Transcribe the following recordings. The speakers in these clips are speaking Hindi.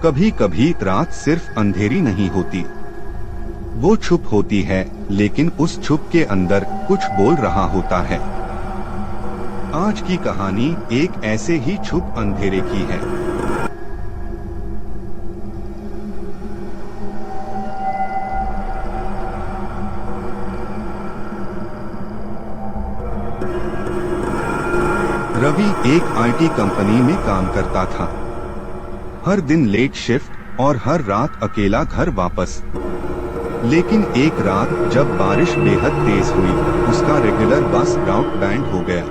कभी कभी रात सिर्फ अंधेरी नहीं होती, वो छुप होती है, लेकिन उस छुप के अंदर कुछ बोल रहा होता है। आज की कहानी एक ऐसे ही छुप अंधेरे की है। रवि एक आईटी कंपनी में काम करता था। हर दिन लेट शिफ्ट और हर रात अकेला घर वापस। लेकिन एक रात जब बारिश बेहद तेज हुई, उसका रेगुलर बस राउट बैंड हो गया।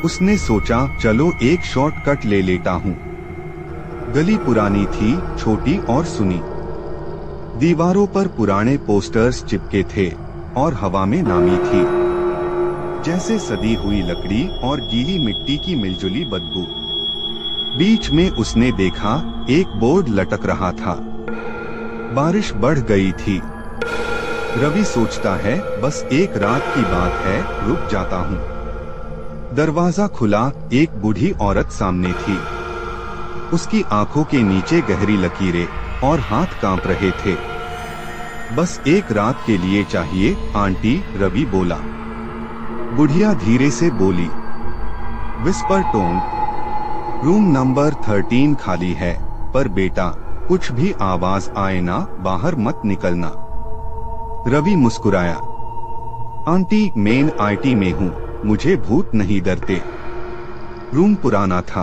उसने सोचा चलो एक शॉर्टकट ले लेता हूँ। गली पुरानी थी, छोटी और सुनी। दीवारों पर पुराने पोस्टर्स चिपके थे और हवा में नामी थी, जैसे सदी हुई लकड़ी और गीली मिट्टी की मिलजुली बदबू। बीच में उसने देखा एक बोर्ड लटक रहा था। बारिश बढ़ गई थी। रवि सोचता है बस एक रात की बात है, रुक जाता हूँ। दरवाजा खुला, एक बूढ़ी औरत सामने थी। उसकी आंखों के नीचे गहरी लकीरें और हाथ कांप रहे थे। बस एक रात के लिए चाहिए आंटी, रवि बोला। बुढ़िया धीरे से बोली, विस्पर टोन, रूम नंबर 13 खाली है, पर बेटा कुछ भी आवाज आए ना, बाहर मत निकलना। रवि मुस्कुराया, आंटी मेन आईटी में हूँ, मुझे भूत नहीं डरते। रूम पुराना था,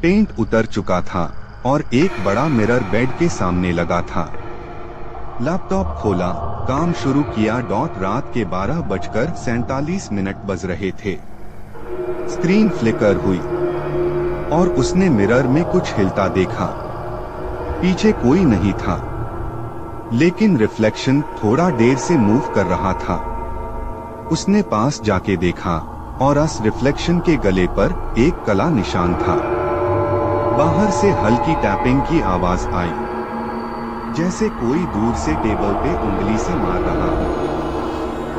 पेंट उतर चुका था और एक बड़ा मिरर बेड के सामने लगा था। लैपटॉप खोला, काम शुरू किया। रात के 12:47 बज रहे थे। स्क्रीन फ्लिकर हुई और उसने मिरर में कुछ हिलता देखा। पीछे कोई नहीं था, लेकिन रिफ्लेक्शन थोड़ा देर से मूव कर रहा था। उसने पास जाके देखा और उस रिफ्लेक्शन के गले पर एक काला निशान था। बाहर से हल्की टैपिंग की आवाज आई, जैसे कोई दूर से टेबल पे उंगली से मार रहा हो।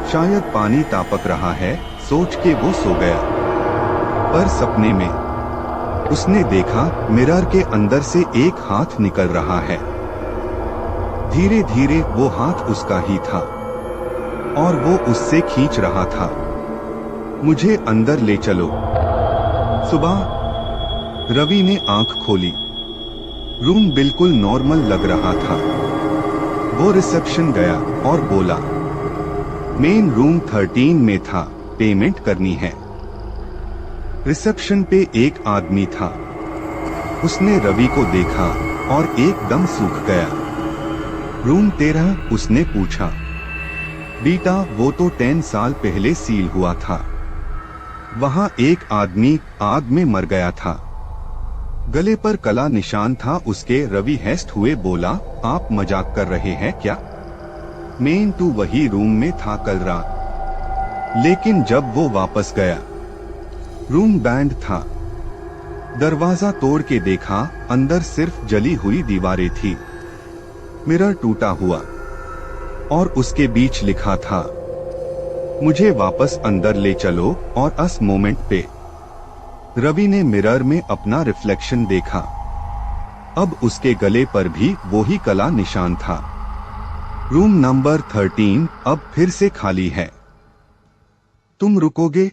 शायद पानी तापक रहा है, सोच के वो सो गया। पर सपने में उसने देखा मिरर के अंदर से एक हाथ निकल रहा है। धीरे धीरे वो हाथ उसका ही था और वो उससे खींच रहा था, मुझे अंदर ले चलो। सुबह रवि ने आंख खोली। रूम बिल्कुल नॉर्मल लग रहा था। वो रिसेप्शन गया और बोला, मेन रूम 13 में था, पेमेंट करनी है। रिसेप्शन पे एक आदमी था। उसने रवि को देखा और एकदम सूख गया। रूम 13? उसने पूछा। बेटा वो तो 10 साल पहले सील हुआ था। वहां एक आदमी आग में मर गया था। गले पर काला निशान था उसके। रवि हैस्ट हुए बोला, आप मजाक कर रहे हैं क्या? मेन तू वही रूम में था कल रात। लेकिन जब वो वापस गया, रूम बैंड था। दरवाजा तोड़ के देखा, अंदर सिर्फ जली हुई दीवारें थी। मिरर टूटा हुआ और उसके बीच लिखा था, मुझे वापस अंदर ले चलो। और उस मोमेंट पे रवि ने मिरर में अपना रिफ्लेक्शन देखा। अब उसके गले पर भी वही काला निशान था। रूम नंबर 13 अब फिर से खाली है। तुम रुकोगे?